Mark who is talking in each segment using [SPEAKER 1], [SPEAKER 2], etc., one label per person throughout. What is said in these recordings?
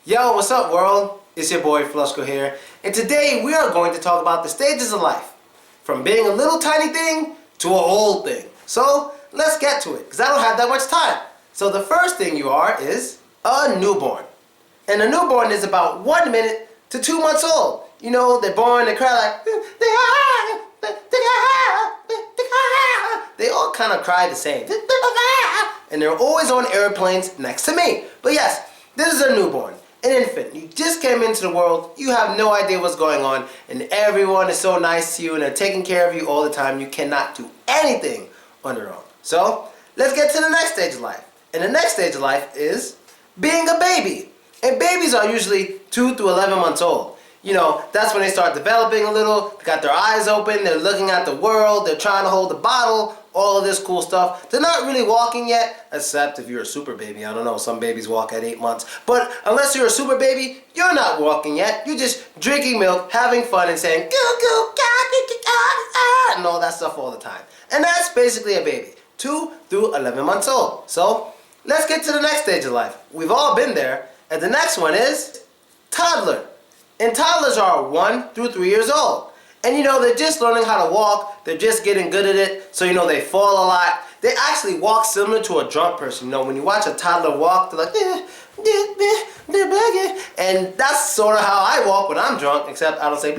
[SPEAKER 1] Yo, what's up world? It's your boy Philochko here, and today we are going to talk about the stages of life. From being a little tiny thing to an old thing. So, let's get to it, because I don't have that much time. So the first thing you are is a newborn. And a newborn is about 1 minute to 2 months old. You know, they're born, they cry like, they all kind of cry the same. And they're always on airplanes next to me. But yes, this is a newborn, an infant. You just came into the world, you have no idea what's going on, and everyone is so nice to you and they're taking care of you all the time. You cannot do anything on your own. So, let's get to the next stage of life. And the next stage of life is being a baby. And babies are usually 2 to 11 months old. You know, that's when they start developing a little, they got their eyes open, they're looking at the world, they're trying to hold the bottle, all of this cool stuff. They're not really walking yet, except if you're a super baby. I don't know, some babies walk at 8 months. But unless you're a super baby, you're not walking yet. You're just drinking milk, having fun, and saying, goo goo, and all that stuff all the time. And that's basically a baby, 2 through 11 months old. So, let's get to the next stage of life. We've all been there, and the next one is toddler. And toddlers are 1 through 3 years old. And you know, they're just learning how to walk, they're just getting good at it, so you know, they fall a lot. They actually walk similar to a drunk person. You know, when you watch a toddler walk, they're like, and that's sort of how I walk when I'm drunk, except I don't say,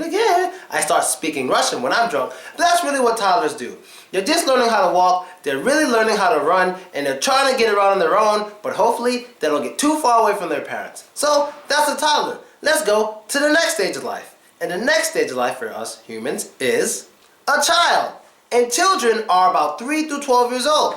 [SPEAKER 1] I start speaking Russian when I'm drunk. But that's really what toddlers do. They're just learning how to walk, they're really learning how to run, and they're trying to get around on their own, but hopefully they don't get too far away from their parents. So, that's a toddler. Let's go to the next stage of life. And the next stage of life for us humans is a child. And children are about 3 through 12 years old.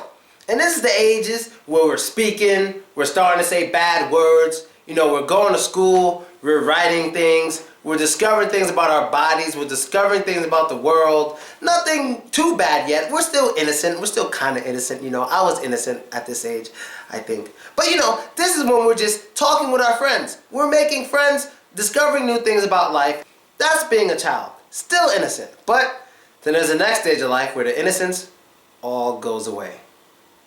[SPEAKER 1] And this is the ages where we're speaking, we're starting to say bad words, you know, we're going to school, we're writing things, we're discovering things about our bodies, we're discovering things about the world. Nothing too bad yet. We're still innocent. We're still kind of innocent, you know. I was innocent at this age, I think. But you know, this is when we're just talking with our friends. We're making friends, discovering new things about life. That's being a child. Still innocent. But then there's the next stage of life where the innocence all goes away.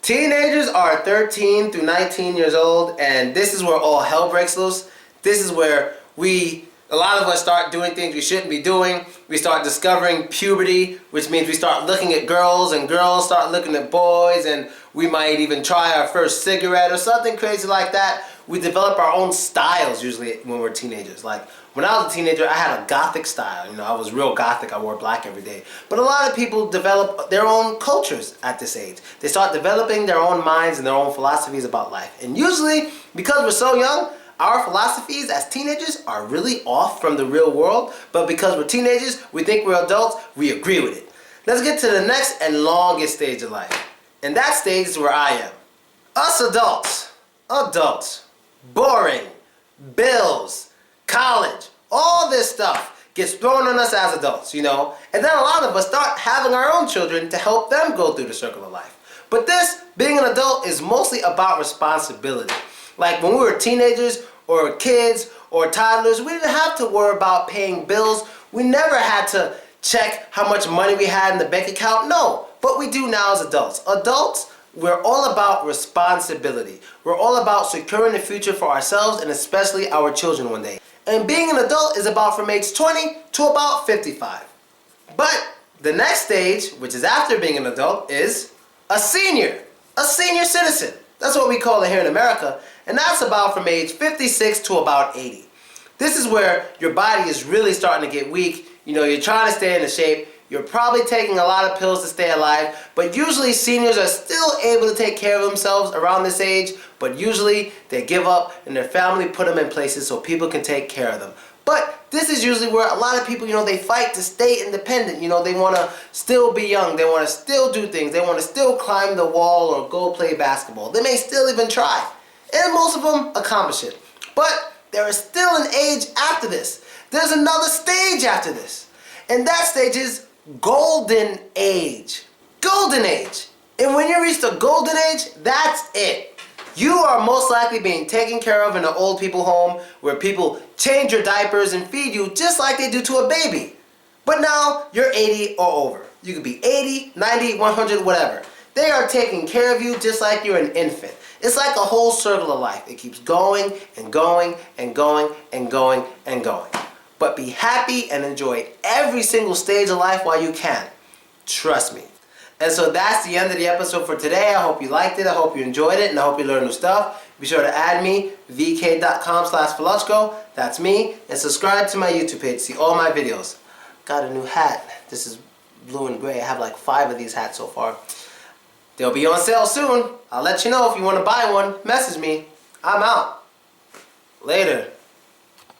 [SPEAKER 1] Teenagers are 13 through 19 years old, and this is where all hell breaks loose. This is where a lot of us start doing things we shouldn't be doing. We start discovering puberty, which means we start looking at girls, and girls start looking at boys, and we might even try our first cigarette or something crazy like that. We develop our own styles usually when we're teenagers. Like, when I was a teenager, I had a gothic style. You know, I was real gothic. I wore black every day. But a lot of people develop their own cultures at this age. They start developing their own minds and their own philosophies about life. And usually, because we're so young, our philosophies as teenagers are really off from the real world. But because we're teenagers, we think we're adults, we agree with it. Let's get to the next and longest stage of life. And that stage is where I am. Us adults, boring, bills, college, all this stuff gets thrown on us as adults, you know. And then a lot of us start having our own children to help them go through the circle of life. But this, being an adult, is mostly about responsibility. Like when we were teenagers or kids or toddlers, we didn't have to worry about paying bills. We never had to check how much money we had in the bank account. No, but we do now as adults. Adults, we're all about responsibility. We're all about securing the future for ourselves and especially our children one day. And being an adult is about from age 20 to about 55. But the next stage, which is after being an adult, is a senior citizen. That's what we call it here in America. And that's about from age 56 to about 80. This is where your body is really starting to get weak. You know, you're trying to stay in shape. You're probably taking a lot of pills to stay alive, but usually seniors are still able to take care of themselves around this age, but usually they give up and their family put them in places so people can take care of them. But this is usually where a lot of people, you know, they fight to stay independent. You know, they want to still be young. They want to still do things. They want to still climb the wall or go play basketball. They may still even try. And most of them accomplish it. But there is still an age after this. There's another stage after this. And that stage is golden age. Golden age. And when you reach the golden age, that's it. You are most likely being taken care of in an old people home where people change your diapers and feed you just like they do to a baby. But now you're 80 or over. You could be 80, 90, 100, whatever. They are taking care of you just like you're an infant. It's like a whole circle of life. It keeps going and going and going and going and going. But be happy and enjoy every single stage of life while you can. Trust me. And so that's the end of the episode for today. I hope you liked it. I hope you enjoyed it. And I hope you learned new stuff. Be sure to add me, vk.com/Philochko. That's me. And subscribe to my YouTube page to see all my videos. Got a new hat. This is blue and gray. I have like 5 of these hats so far. They'll be on sale soon. I'll let you know if you want to buy one. Message me. I'm out. Later.